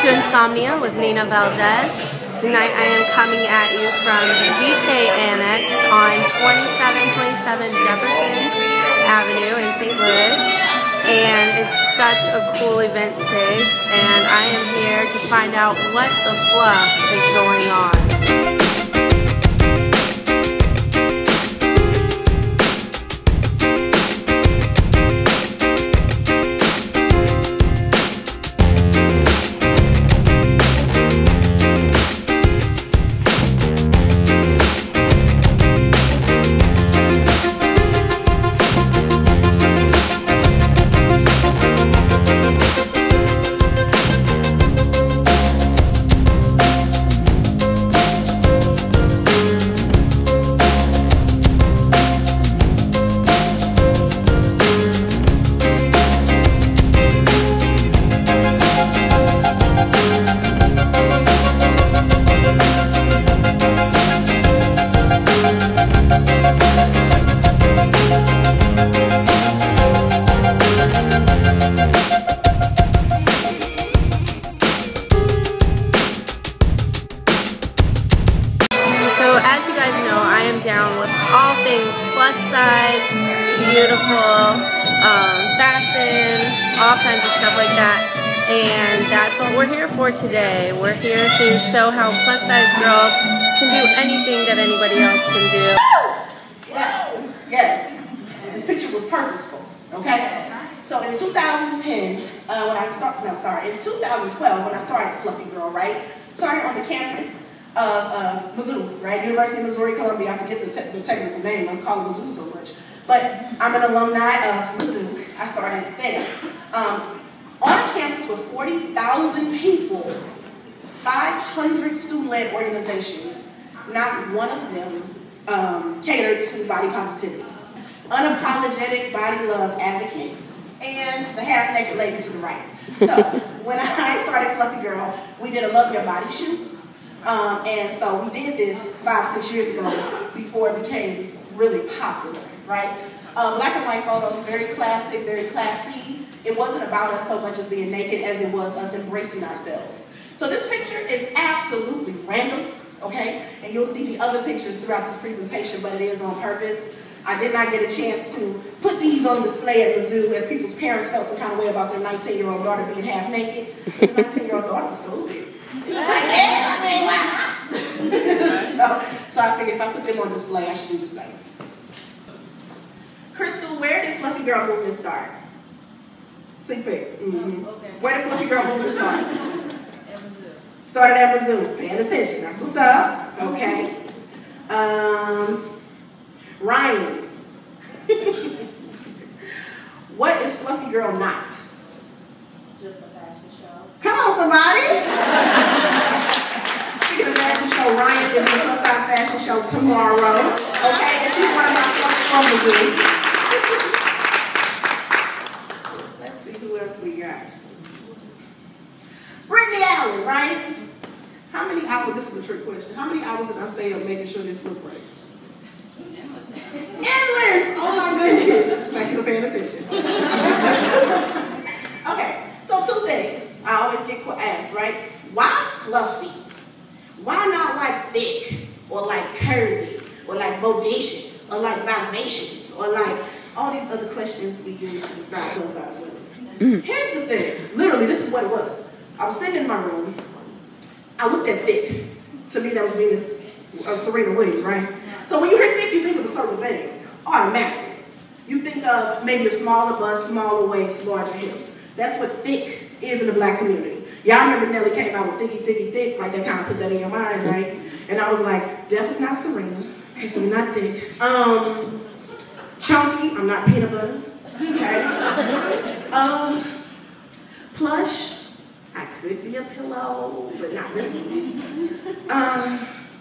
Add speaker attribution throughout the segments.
Speaker 1: Insomnia with Nina Valdez. Tonight I am coming at you from the DK Annex on 2727 Jefferson Avenue in St. Louis. And it's such a cool event space, and I am here to find out what the fluff is going on. As you guys know, I am down with all things plus size, beautiful, fashion, all kinds of stuff like that. And that's what we're here for today. We're here to show how plus size girls can do anything that anybody else can do.
Speaker 2: Yes, yes. This picture was purposeful, okay? So in 2010, in 2012, when I started FluffyGRL, right? Started on the campus of Mizzou, right? University of Missouri, Columbia. I forget the technical name. I'm calling Mizzou so much. But I'm an alumni of Mizzou. I started there. On a campus with 40,000 people, 500 student-led organizations, not one of them catered to body positivity. Unapologetic body love advocate, and the half-naked lady to the right. So when I started FluffyGRL, we did a Love Your Body shoot. And so we did this 5-6 years ago before it became really popular, right? Black and white photos, very classic, very classy. It wasn't about us so much as being naked as it was us embracing ourselves. So this picture is absolutely random, okay? And you'll see the other pictures throughout this presentation, but it is on purpose. I did not get a chance to put these on display at Mizzou as people's parents felt some kind of way about their 19-year-old daughter being half naked. But the 19-year-old daughter was cool with it. Like, yeah, I mean, wow. So I figured if I put them on display, I should do the same. Crystal, where did FluffyGRL movement start? CP. Mm-hmm. Okay. Where did FluffyGRL movement start? At Mizzou. Started at Mizzou. Paying attention. That's what's up. Okay. Ryan. What is FluffyGRL not?
Speaker 3: Just a fashion show.
Speaker 2: Come on, somebody. Speaking of fashion show, Ryan is in the plus size fashion show tomorrow. Okay, and she's one of my fluffs from Mizzou. Let's see who else we got. Brittany Allen, right? How many hours? This is a trick question. How many hours did I stay up making sure this looked right? Endless! Oh my goodness. Thank you for paying attention. Okay, so two things I always get asked, right? Why fluffy? Why not like thick, or like curvy, or like bodacious, or like vivacious, or like all these other questions we use to describe plus size women? Here's the thing. Literally, this is what it was. I was sitting in my room. I looked at thick. To me, that was Venus, Serena Williams, right? So when you hear thick, you think of a certain thing, automatically. You think of maybe a smaller bust, smaller waist, larger hips. That's what thick is in the black community. Y'all remember Nelly came out with thicky, thicky, thick, like that kind of put that in your mind, right? And I was like, definitely not Serena. Okay, so we're not thick. Chunky, I'm not peanut butter. Okay. Plush, I could be a pillow, but not really.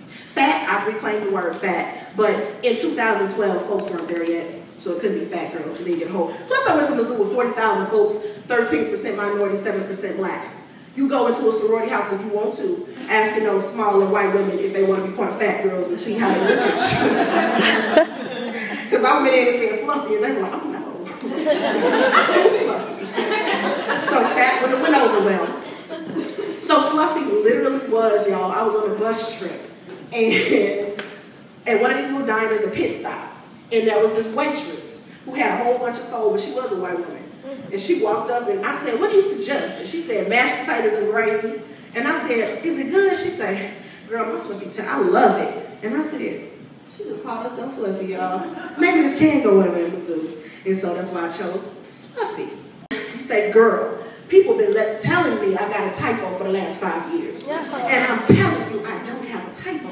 Speaker 2: Fat, I've reclaimed the word fat, but in 2012, folks weren't there yet, so it couldn't be fat girls, because they didn't get whole. Plus, I went to Mizzou with 40,000 folks, 13% minority, 7% black. You go into a sorority house if you want to, asking those smaller white women if they want to be part of fat girls and see how they look at you. Because I went in and said fluffy, and they were like, oh no. It's fluffy. So fat went over well. So was, y'all. I was on a bus trip. And at one of these little diners, a pit stop. And there was this waitress who had a whole bunch of soul, but she was a white woman. And she walked up and I said, what do you suggest? And she said, mashed potatoes and gravy. And I said, is it good? She said, girl, my Fluffy tea, I love it. And I said, she just called herself Fluffy, y'all. Maybe this can go in Missouri. And so that's why I chose Fluffy. You say, girl, people been telling me I got a typo for the last 5 years. And I'm telling you, I don't have a typo.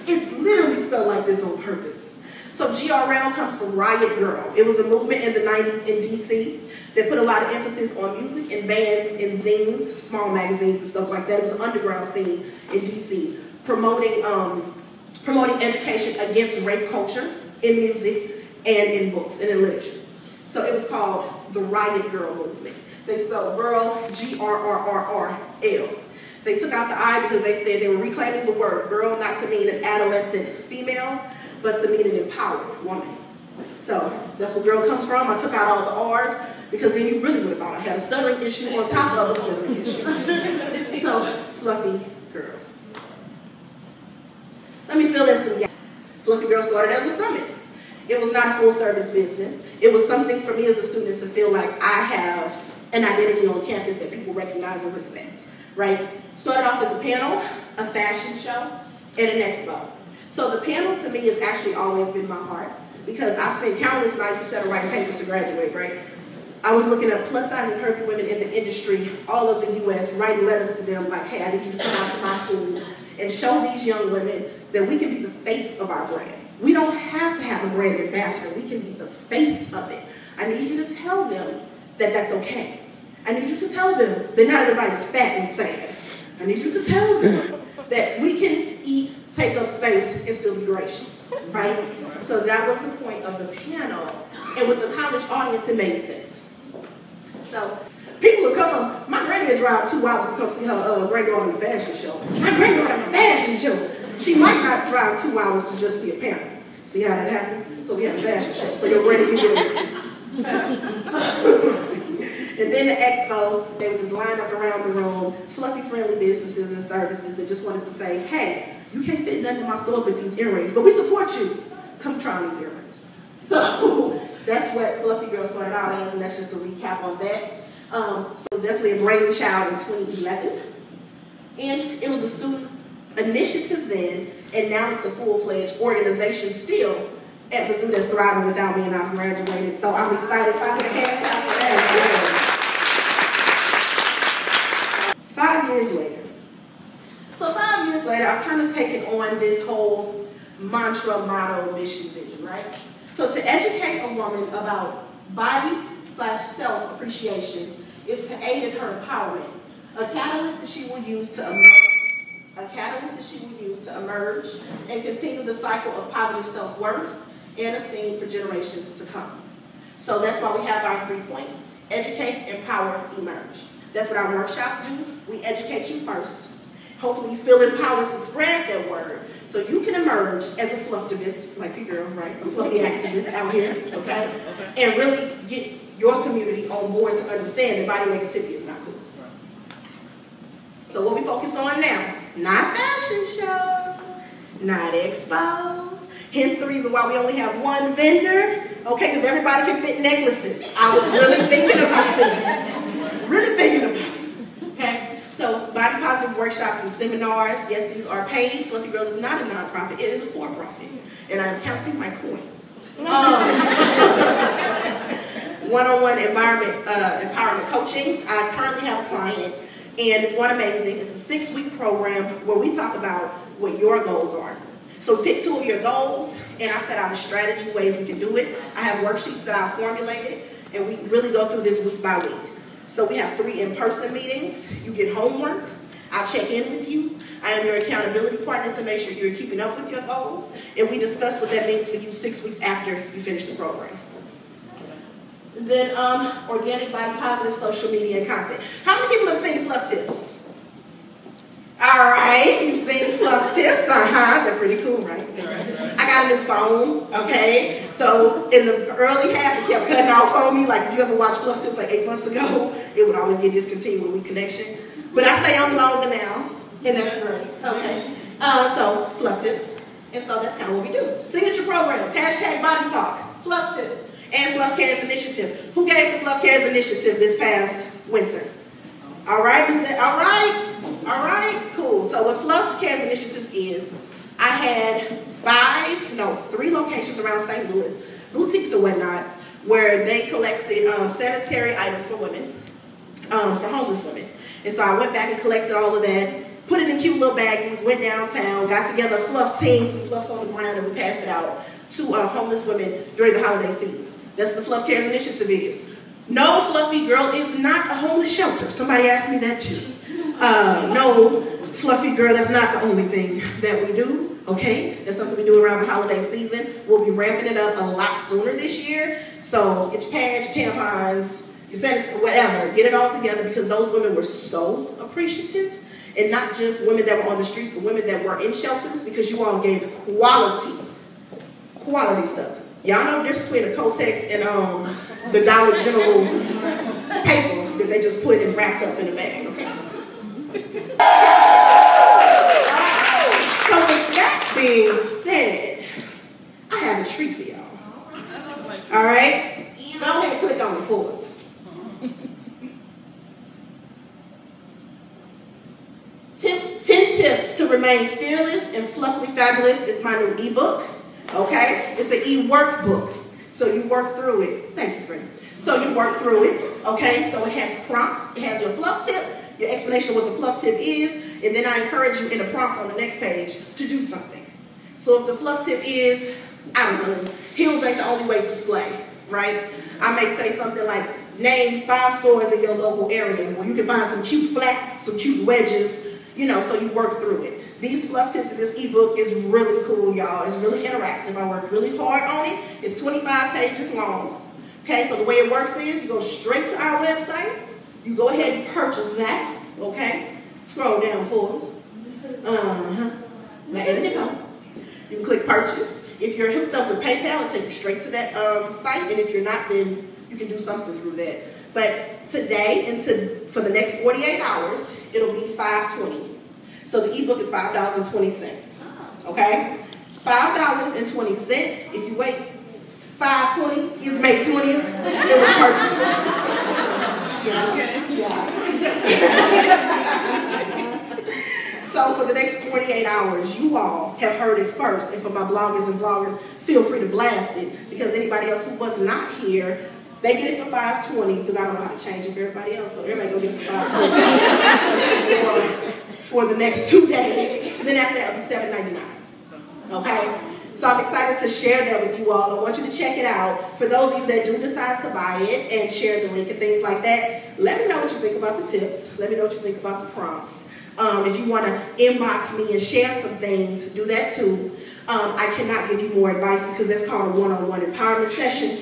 Speaker 2: It's literally spelled like this on purpose. So GRL comes from Riot Girl. It was a movement in the 90s in DC that put a lot of emphasis on music and bands and zines, small magazines and stuff like that. It was an underground scene in DC promoting education against rape culture in music and in books and in literature. So it was called the Riot Girl movement. They spelled girl, G-R-R-R-R-L. They took out the I because they said they were reclaiming the word girl not to mean an adolescent female, but to mean an empowered woman. So that's where girl comes from. I took out all the R's because then you really would have thought I had a stuttering issue on top of a spelling issue. So, Fluffy Girl. Let me fill in some gaps. Fluffy Girl started as a summit. It was not a full-service business. It was something for me as a student to feel like I have an identity on campus that people recognize and respect, right? Started off as a panel, a fashion show, and an expo. So the panel to me has actually always been my heart because I spent countless nights instead of writing papers to graduate, right? I was looking at plus-size and curvy women in the industry, all over the U.S., writing letters to them like, hey, I need you to come out to my school and show these young women that we can be the face of our brand. We don't have to have a brand ambassador. We can be the face of it. I need you to tell them that that's okay. I need you to tell them that not everybody's fat and sad. I need you to tell them that we can eat, take up space, and still be gracious, right? So that was the point of the panel. And with the college audience, it made sense. So people would come. My granny would drive 2 hours to come see her granddaughter in the fashion show. My granddaughter in the fashion show. She might not drive 2 hours to just see a panel. See how that happened? So we had a fashion show. So your granny can get in the seats. And then the expo, they would just line up around the room, fluffy friendly businesses and services that just wanted to say, hey, you can't fit nothing in my store but these earrings, but we support you. Come try on these earrings. So that's what Fluffy Girl started out as, and that's just a recap on that. So it was definitely a brainchild in 2011. And it was a student initiative then, and now it's a full-fledged organization still at Mizzou that's thriving without me, and I've graduated. So I'm excited. If I get a hand clap for that. 5 years later. So 5 years later, I've kind of taken on this whole mantra, motto, mission, vision, right? So to educate a woman about body/self-appreciation is to aid in her empowerment. A catalyst that she will use to emerge, and continue the cycle of positive self-worth and esteem for generations to come. So that's why we have our 3 points: educate, empower, emerge. That's what our workshops do. We educate you first. Hopefully you feel empowered to spread that word so you can emerge as a flufftivist, like your girl, right? A fluffy activist out here, okay? And really get your community on board to understand that body negativity is not cool. So what we focus on now, not fashion shows, not expos, hence the reason why we only have one vendor, okay, because everybody can fit necklaces. I was really thinking about this, okay? So body positive workshops and seminars, yes, these are paid. Fluffy Girl is not a nonprofit, it is a for-profit, and I am counting my coins. One-on-one empowerment coaching. I currently have a client, and it's one amazing. It's a 6-week program where we talk about what your goals are. So pick 2 of your goals, and I set out a strategy, ways we can do it. I have worksheets that I've formulated, and we really go through this week by week. So we have 3 in-person meetings. You get homework. I'll check in with you. I am your accountability partner to make sure you're keeping up with your goals, and we discuss what that means for you 6 weeks after you finish the program. And then organic, body positive, social media and content. How many people have seen Fluff Tips? All right, you've seen Fluff Tips, they're pretty cool, right? I got a new phone, okay? So in the early half, it kept cutting off on me. Like if you ever watched Fluff Tips like 8 months ago, it would always get discontinued with weak connection. But I stay on longer now, And that's great. Okay. So, Fluff Tips. And so that's kind of what we do. Signature programs, hashtag body talk, Fluff Tips, and Fluff Cares Initiative. Who gave the Fluff Cares Initiative this past winter? All right, all right, cool. So what Fluff Cares Initiatives is, I had 3 locations around St. Louis, boutiques or whatnot, where they collected sanitary items for women, for homeless women. And so I went back and collected all of that, put it in cute little baggies, went downtown, got together a Fluff team, some Fluffs on the ground, and we passed it out to homeless women during the holiday season. That's what the Fluff Cares Initiative is. No, Fluffy Girl is not a homeless shelter. Somebody asked me that too. No, Fluffy Girl, that's not the only thing that we do, okay? That's something we do around the holiday season. We'll be ramping it up a lot sooner this year. So get your pads, your tampons, your sanitizer, whatever. Get it all together because those women were so appreciative. And not just women that were on the streets, but women that were in shelters because you all gave quality stuff. Y'all know the difference between a Kotex and the Dollar General paper that they just put and wrapped up in a bag, okay? So with that being said, I have a treat for y'all. All right? Go ahead and click on it for us. 10 tips to remain fearless and fluffily fabulous is my new ebook. Okay? It's an e-workbook. So you work through it. Thank you, Freddie. So you work through it. Okay? So it has prompts. It has your fluff tip, your explanation of what the fluff tip is, and then I encourage you in the prompts on the next page to do something. So if the fluff tip is, I don't know, heels ain't the only way to slay, right? I may say something like, name 5 stores in your local area where you can find some cute flats, some cute wedges, you know, so you work through it. These fluff tips in this ebook is really cool, y'all. It's really interactive. I worked really hard on it. It's 25 pages long. Okay, so the way it works is you go straight to our website. You go ahead and purchase that, okay? Scroll down for us. Now, edit it home. You can click purchase. If you're hooked up with PayPal, it'll take you straight to that site. And if you're not, then you can do something through that. But today and for the next 48 hours, it'll be $5.20. So the ebook is $5.20. Okay? $5.20. If you wait $5.20 is May 20th. It was purposeful. So for the next 48 hours, you all have heard it first. And for my bloggers and vloggers, feel free to blast it. Because anybody else who was not here, they get it for $5.20 because I don't know how to change it for everybody else. So everybody go get it for $5.20 for the next 2 days. And then after that, it'll be $7.99. Okay? So I'm excited to share that with you all. I want you to check it out. For those of you that do decide to buy it and share the link and things like that, let me know what you think about the tips. Let me know what you think about the prompts. If you want to inbox me and share some things, do that too. I cannot give you more advice because that's called a one-on-one empowerment session.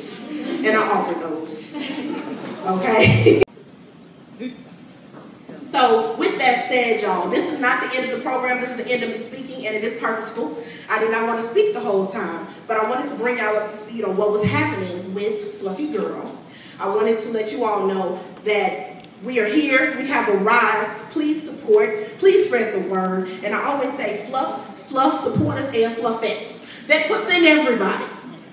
Speaker 2: And I offer those. Okay? So with that said, y'all, this is not the end of the program. This is the end of me speaking, and it is purposeful. I did not want to speak the whole time, but I wanted to bring y'all up to speed on what was happening with Fluffy Girl. I wanted to let you all know that we are here. We have arrived. Please support. Please spread the word. And I always say Fluff supporters and Fluffettes. That puts in everybody.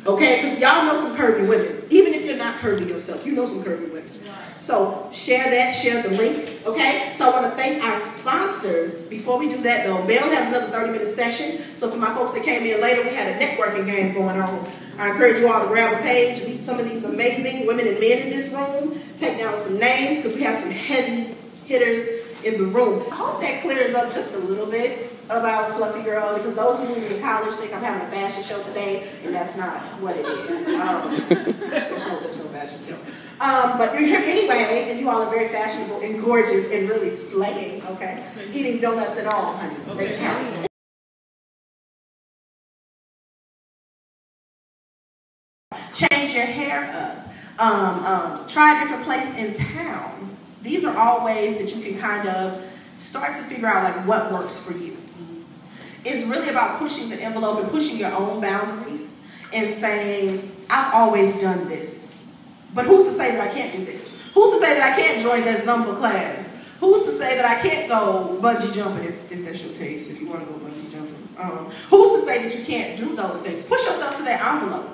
Speaker 2: Okay? Because y'all know some curvy women. Even if you're not curvy yourself, you know some curvy women. So share that, share the link, okay? So I want to thank our sponsors. Before we do that though, Mel has another 30-minute session. So for my folks that came in later, we had a networking game going on. I encourage you all to grab a page, meet some of these amazing women and men in this room, take down some names because we have some heavy hitters in the room. I hope that clears up just a little bit about Fluffy Girl, because those who knew me in college think I'm having a fashion show today, and that's not what it is. There's no fashion show. But you're here anyway, and you all are very fashionable and gorgeous and really slaying, okay? Eating donuts and all, honey. Make it happen. Change your hair up. Try a different place in town. These are all ways that you can kind of start to figure out like what works for you. It's really about pushing the envelope and pushing your own boundaries and saying, I've always done this. But who's to say that I can't do this? Who's to say that I can't join that Zumba class? Who's to say that I can't go bungee jumping if that's your taste, if you want to go bungee jumping? Who's to say that you can't do those things? Push yourself to that envelope.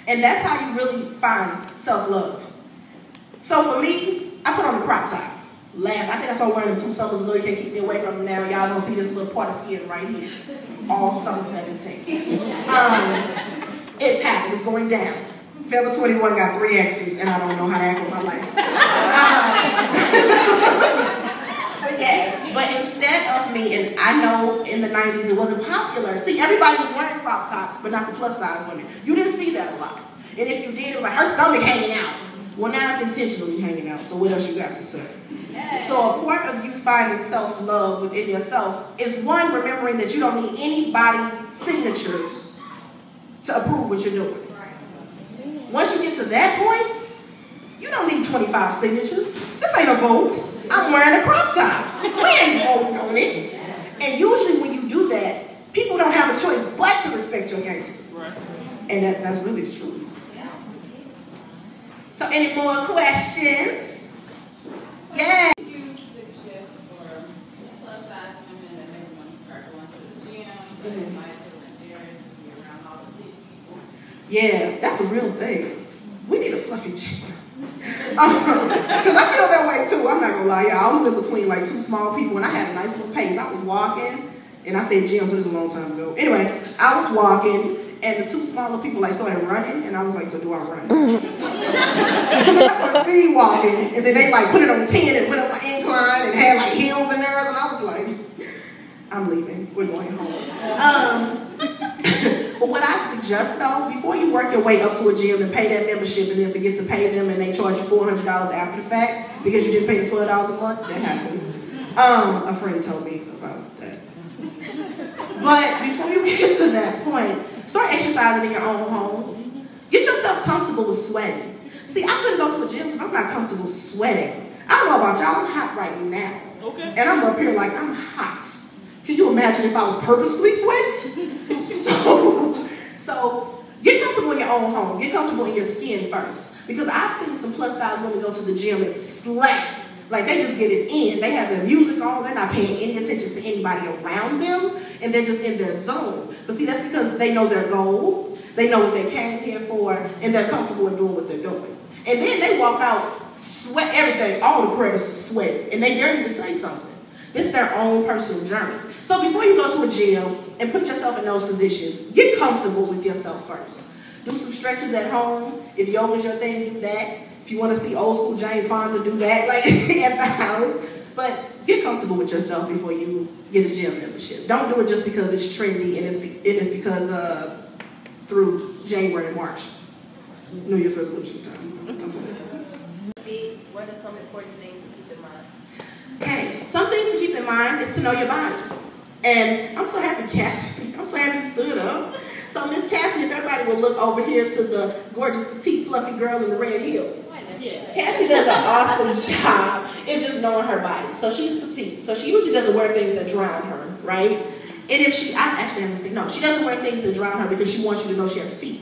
Speaker 2: And that's how you really find self-love. So for me, I put on the crop top. I think I started wearing them 2 summers ago. You can't keep me away from them now. Y'all gonna see this little part of skin right here. All summer 17. It's happened. It's going down. Forever 21 got 3 X's, and I don't know how to act with my life. But yes, but instead of me, and I know in the 90s it wasn't popular. See, everybody was wearing crop tops, but not the plus size women. You didn't see that a lot. And if you did, it was like her stomach hanging out. Well, now it's intentionally hanging out, so what else you got to say? Yes. So a part of you finding self-love within yourself is, 1, remembering that you don't need anybody's signatures to approve what you're doing. Once you get to that point, you don't need 25 signatures. This ain't a vote. I'm wearing a crop top. We ain't voting on it. And usually when you do that, people don't have a choice but to respect your gangster. And that's really the truth. So any more questions? Yeah.
Speaker 3: You suggest for plus size women that maybe want to start going to the gym, they might feel embarrassed to be around all the big people?
Speaker 2: Yeah, that's a real thing. We need a fluffy gym. Because I feel that way too. I'm not gonna lie, y'all. I was in between like 2 small people and I had a nice little pace. I was walking, and I said gym, so this is a long time ago. Anyway, I was walking, and the 2 smaller people like started running, and I was like, so do I run? So then I started speed walking, and then they like put it on 10 and went up my incline and had like heels in theirs, and I was like, I'm leaving. We're going home. But what I suggest though, before you work your way up to a gym and pay that membership and then forget to pay them and they charge you $400 after the fact because you didn't pay the $12 a month, that happens. A friend told me about that. But before you get to that point, start exercising in your own home. Get yourself comfortable with sweating. See, I couldn't go to a gym because I'm not comfortable sweating. I don't know about y'all, I'm hot right now. Okay. And I'm up here like, I'm hot. Can you imagine if I was purposefully sweating? So get comfortable in your own home. Get comfortable in your skin first. Because I've seen some plus size women go to the gym and slap. Like they just get it in. They have their music on. They're not paying any attention to anybody around them. And they're just in their zone. But see, that's because they know their goal. They know what they came here for. And they're comfortable in doing what they're doing. And then they walk out, sweat everything. All the crevices sweat. And they dare you to say something. This is their own personal journey. So before you go to a gym and put yourself in those positions, get comfortable with yourself first. Do some stretches at home. If yoga's your thing, do that. If you want to see old school Jane Fonda, do that like at the house. But get comfortable with yourself before you get a gym membership. Don't do it just because it's trendy and it's because through January and March. New Year's resolution time. Don't do that.
Speaker 3: What are some important things to keep in mind?
Speaker 2: Okay, something to keep in mind is to know your body. And I'm so happy, Cassie. I'm so happy you stood up. So Miss Cassie, if everybody will look over here to the gorgeous, petite, fluffy girl in the red heels. Cassie does an awesome job in just knowing her body. So she's petite. So she usually doesn't wear things that drown her, right? And if she, I actually haven't seen, no, she doesn't wear things that drown her because she wants you to know she has feet.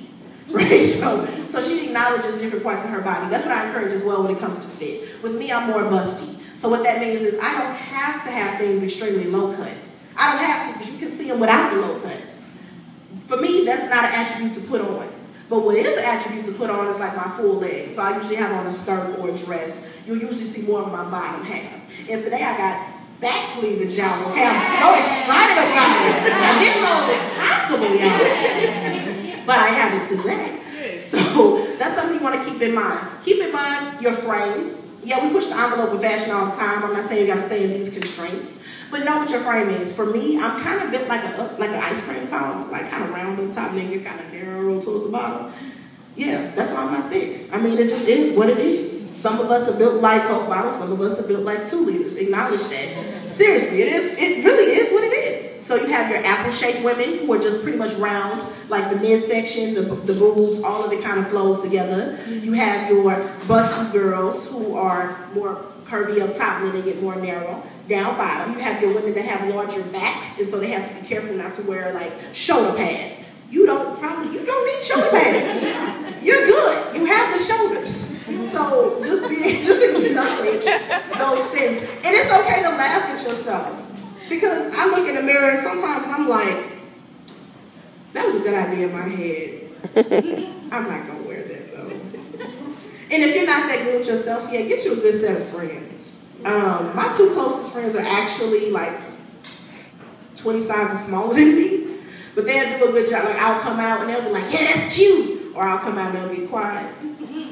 Speaker 2: Right? So she acknowledges different parts of her body. That's what I encourage as well when it comes to fit. With me, I'm more busty. So what that means is I don't have to have things extremely low cut. I don't have to because you can see them without the low cut. For me, that's not an attribute to put on. But what is an attribute to put on is like my full leg. So I usually have on a skirt or a dress. You'll usually see more of my bottom half. And today I got back cleavage, y'all. Okay, I'm so excited about it. I didn't know it was possible, y'all. But I have it today. So that's something you want to keep in mind. Keep in mind your frame. Yeah, we push the envelope of fashion all the time. I'm not saying you got to stay in these constraints. But know what your frame is. For me, I'm kind of built like an ice cream cone. Like kind of round on top, then you're kind of narrow towards the bottom. Yeah, that's why I'm not thick. I mean, it just is what it is. Some of us are built like Coke bottles. Some of us are built like 2 liters. Acknowledge that. Seriously, it really is what it is. So you have your apple-shaped women who are just pretty much round, like the midsection, the boobs, all of it kind of flows together. You have your busty girls who are more curvy up top and then they get more narrow down bottom. You have your women that have larger backs, and so they have to be careful not to wear like shoulder pads. You don't need shoulder pads. You're good. You have the shoulders. So just acknowledge those things. And it's okay to laugh at yourself. Because I look in the mirror and sometimes I'm like, that was a good idea in my head. I'm not going to wear that though. And if you're not that good with yourself yet, get you a good set of friends. My two closest friends are actually like 20 sizes smaller than me. But they'll do a good job. Like I'll come out and they'll be like, yeah, that's cute. Or I'll come out and they'll get quiet.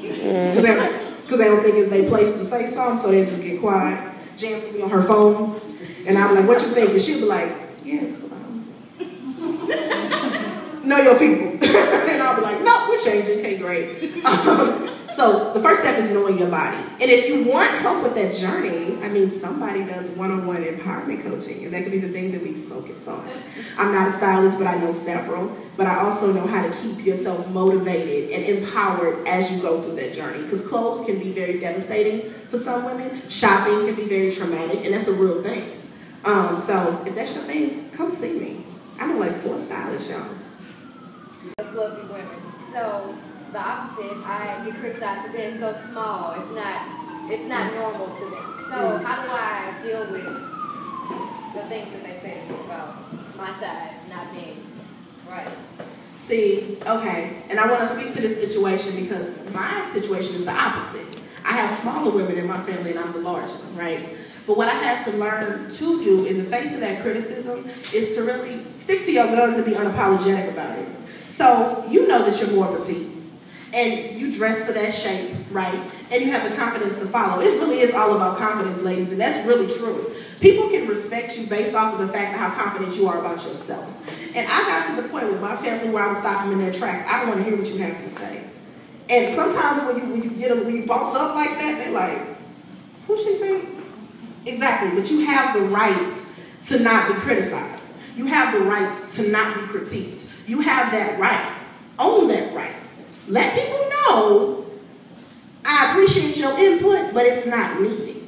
Speaker 2: Because they don't think it's their place to say something, so they just get quiet. Jan for me on her phone. And I'm like, what you think? And she'll be like, yeah, know your people. And I'll be like, no, we're changing. Okay, great. So the first step is knowing your body. And if you want help with that journey, I mean, somebody does one-on-one empowerment coaching, and that could be the thing that we focus on. I'm not a stylist, but I know several. But I also know how to keep yourself motivated and empowered as you go through that journey. Because clothes can be very devastating for some women. Shopping can be very traumatic, and that's a real thing. So if that's your thing, come see me. I know like 4 stylists, y'all.
Speaker 1: Fluffy women. So the opposite, I get criticized for being so small. It's not normal to me. So how do I deal with the things that they say about my size not being right?
Speaker 2: See, okay, and I want to speak to this situation because my situation is the opposite. I have smaller women in my family and I'm the large one, right? But what I had to learn to do in the face of that criticism is to really stick to your guns and be unapologetic about it. So you know that you're more petite and you dress for that shape, right? And you have the confidence to follow. It really is all about confidence, ladies, and that's really true. People can respect you based off of the fact of how confident you are about yourself. And I got to the point with my family where I would stop them in their tracks. I don't want to hear what you have to say. And sometimes when you boss up like that, they're like, who she think? Exactly, but you have the right to not be criticized. You have the right to not be critiqued. You have that right. Own that right. Let people know, I appreciate your input, but it's not needed.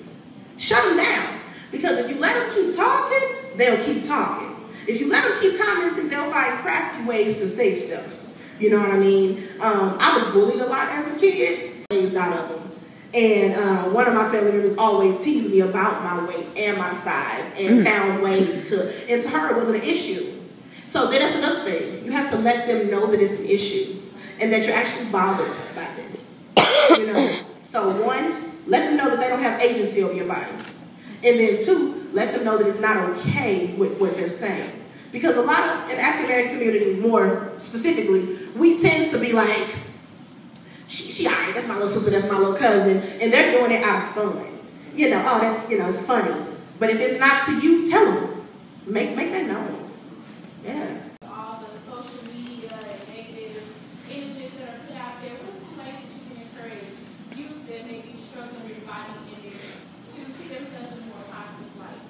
Speaker 2: Shut them down. Because if you let them keep talking, they'll keep talking. If you let them keep commenting, they'll find crafty ways to say stuff. You know what I mean? I was bullied a lot as a kid. Raised out of them. And one of my family members always teased me about my weight and my size and found ways to, and to her it wasn't an issue. So then that's another thing. You have to let them know that it's an issue and that you're actually bothered by this. You know? So 1, let them know that they don't have agency over your body. And then 2, let them know that it's not okay with what they're saying. Because a lot of, in the African American community more specifically, we tend to be like, she all right, that's my little sister, that's my little cousin, and they're doing it out of fun. You know, oh, that's, you know, it's funny. But if it's not to you, tell them. Make that known. Yeah.
Speaker 3: All the social media and negative images that are put out there, what's the way that you can encourage youth that may be struggling with your body image to see themselves in a more positive light?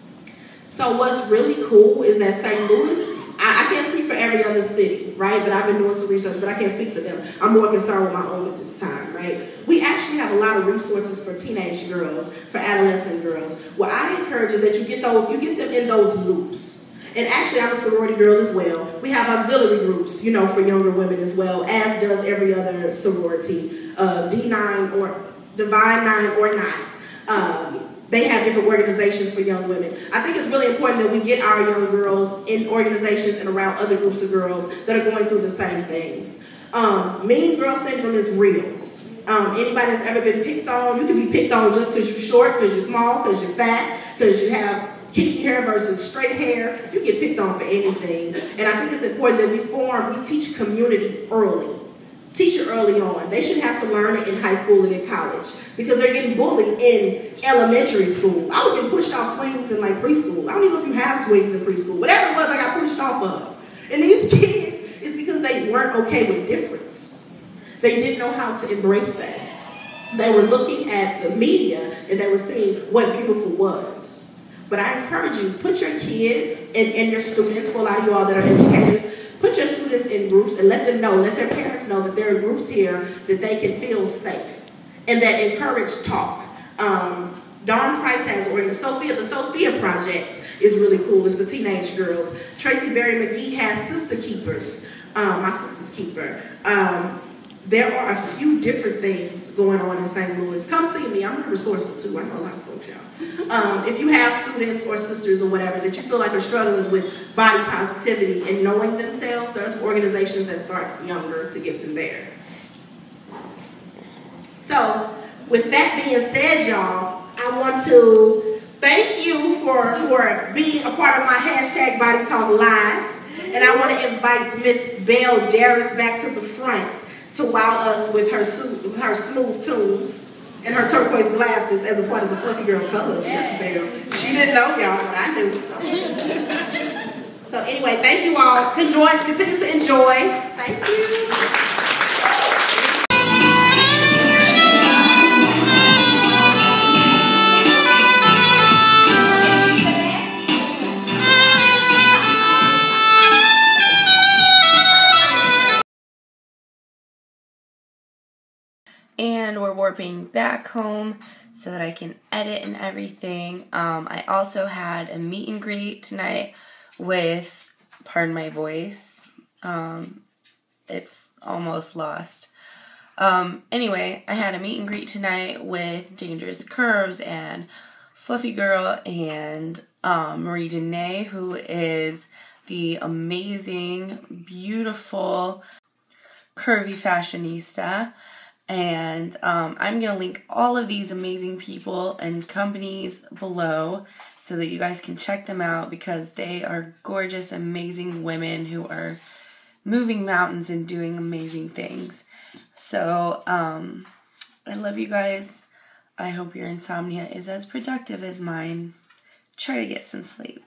Speaker 2: So what's really cool is that St. Louis, I can't speak for every other city, right? But I've been doing some research, but I can't speak for them. I'm more concerned with my own at this time, right? We actually have a lot of resources for teenage girls, for adolescent girls. What I encourage is that you get them in those loops. And actually, I'm a sorority girl as well. We have auxiliary groups, you know, for younger women as well, as does every other sorority, D9 or Divine 9 or 9s. They have different organizations for young women. I think it's really important that we get our young girls in organizations and around other groups of girls that are going through the same things. Mean girl syndrome is real. Anybody that's ever been picked on, you can be picked on just because you're short, because you're small, because you're fat, because you have kinky hair versus straight hair. You get picked on for anything. And I think it's important that we teach community early. Teach it early on. They shouldn't have to learn it in high school and in college because they're getting bullied in elementary school. I was getting pushed off swings in like preschool. I don't even know if you have swings in preschool. Whatever it was, I got pushed off of. And these kids, it's because they weren't okay with difference. They didn't know how to embrace that. They were looking at the media and they were seeing what beautiful was. But I encourage you, put your kids and your students, for a lot of you all that are educators, put your students in groups and let them know, let their parents know that there are groups here that they can feel safe and that encourage talk. Dawn Price has the Sophia Project is really cool. It's the teenage girls. Tracy Berry McGee has Sister Keepers, my sister's keeper. there are a few different things going on in St. Louis. Come see me. I'm resourceful too. I know a lot of folks, y'all. If you have students or sisters or whatever that you feel like are struggling with body positivity and knowing themselves, there's organizations that start younger to get them there. So, with that being said, y'all, I want to thank you for being a part of my hashtag Body Talk Live. And I want to invite Miss Valdez back to the front to wow us with her smooth tunes and her turquoise glasses as a part of the Fluffy Girl colors. Yes, Belle. She didn't know y'all, but I knew. So anyway, thank you all. Continue to enjoy. Thank you.
Speaker 1: And we're warping back home so that I can edit and everything. I also had a meet and greet tonight with, pardon my voice, it's almost lost. Anyway, I had a meet and greet tonight with Dangerous Curves and Fluffy Girl and Marie Danae, who is the amazing, beautiful Curvy Fashionista. And I'm going to link all of these amazing people and companies below so that you guys can check them out, because they are gorgeous, amazing women who are moving mountains and doing amazing things. So I love you guys. I hope your insomnia is as productive as mine. Try to get some sleep.